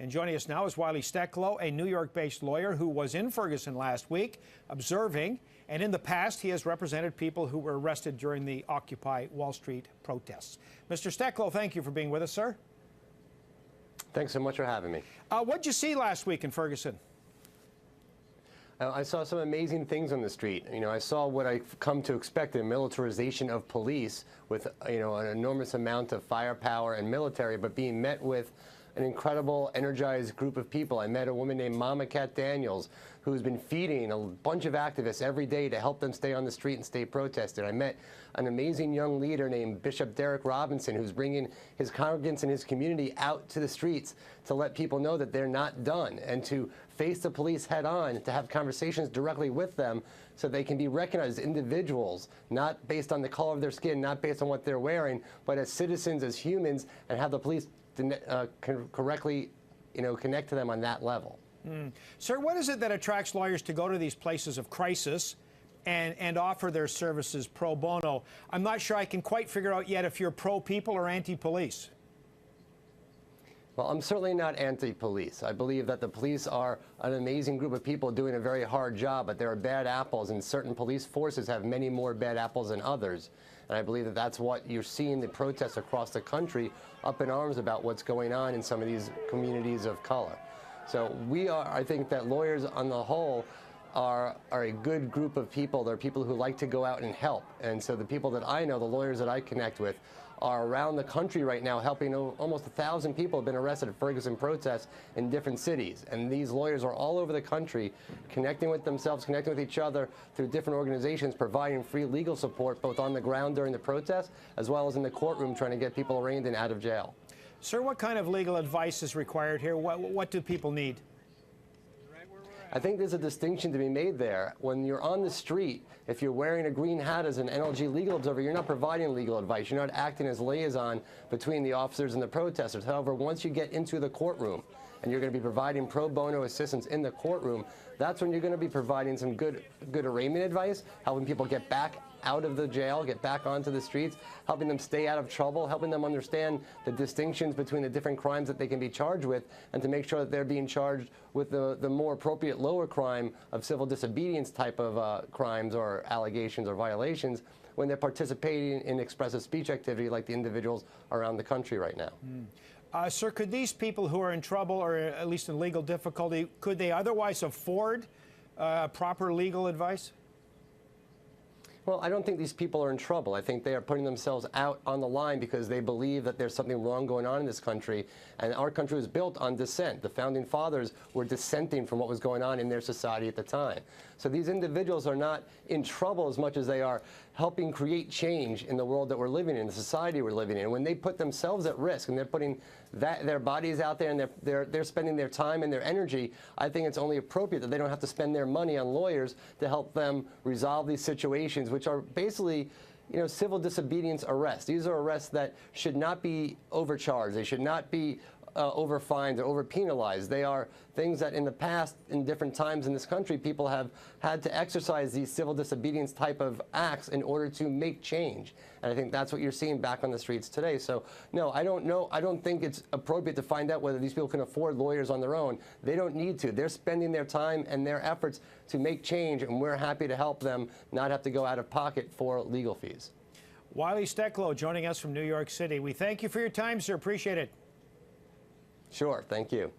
And joining us now is Wiley Stecklow, a New York-based lawyer who was in Ferguson last week observing, and in the past he has represented people who were arrested during the Occupy Wall Street protests. Mr. Stecklow, thank you for being with us, sir. Thanks so much for having me. What did you see last week in Ferguson? I saw some amazing things on the street. I saw what I've come to expect, a militarization of police with, an enormous amount of firepower and military, but being met with an incredible, energized group of people. I met a woman named Mama Cat Daniels, who's been feeding a bunch of activists every day to help them stay on the street and stay protesting. I met an amazing young leader named Bishop Derek Robinson, who's bringing his congregants and his community out to the streets to let people know that they're not done and to face the police head on, to have conversations directly with them so they can be recognized as individuals, not based on the color of their skin, not based on what they're wearing, but as citizens, as humans, and have the police correctly, connect to them on that level. Sir, what is it that attracts lawyers to go to these places of crisis and offer their services pro bono? I'm not sure I can quite figure out yet if you're pro-people or anti-police. Well, I'm certainly not anti-police. I believe that the police are an amazing group of people doing a very hard job, but there are bad apples, and certain police forces have many more bad apples than others. And I believe that that's what you're seeing the protests across the country up in arms about what's going on in some of these communities of color. So I think that lawyers on the whole are a good group of people. They're people who like to go out and help. And so the people that I know, the lawyers that I connect with, are around the country right now helping. Almost 1,000 people have been arrested at Ferguson protests in different cities. And these lawyers are all over the country connecting with themselves, connecting with each other through different organizations, providing free legal support both on the ground during the protests as well as in the courtroom trying to get people arraigned and out of jail. Sir, what kind of legal advice is required here? What do people need? I think there's a distinction to be made there. When you're on the street, if you're wearing a green hat as an NLG legal observer, you're not providing legal advice. You're not acting as liaison between the officers and the protesters. However, once you get into the courtroom and you're going to be providing pro bono assistance in the courtroom, that's when you're going to be providing some good arraignment advice, helping people get back out of the jail, get back onto the streets, helping them stay out of trouble, helping them understand the distinctions between the different crimes that they can be charged with, and to make sure that they're being charged with the more appropriate lower crime of civil disobedience type of crimes or allegations or violations when they're participating in expressive speech activity like the individuals around the country right now. Sir, could these people who are in trouble or at least in legal difficulty, could they otherwise afford proper legal advice? Well, I don't think these people are in trouble. I think they are putting themselves out on the line because they believe that there's something wrong going on in this country. And our country was built on dissent. The founding fathers were dissenting from what was going on in their society at the time. So these individuals are not in trouble as much as they are helping create change in the world that we're living in, the society we're living in. And when they put themselves at risk and they're putting their bodies out there and they're spending their time and their energy, I think it's only appropriate that they don't have to spend their money on lawyers to help them resolve these situations, which are basically civil disobedience arrests. These are arrests that should not be overcharged. They should not be over-fined or over-penalized. They are things that in the past, in different times in this country, people have had to exercise these civil disobedience type of acts in order to make change. And I think that's what you're seeing back on the streets today. So, no, I don't think it's appropriate to find out whether these people can afford lawyers on their own. They don't need to. They're spending their time and their efforts to make change, and we're happy to help them not have to go out of pocket for legal fees. Wiley Stecklow joining us from New York City. We thank you for your time, sir. Appreciate it. Sure. Thank you.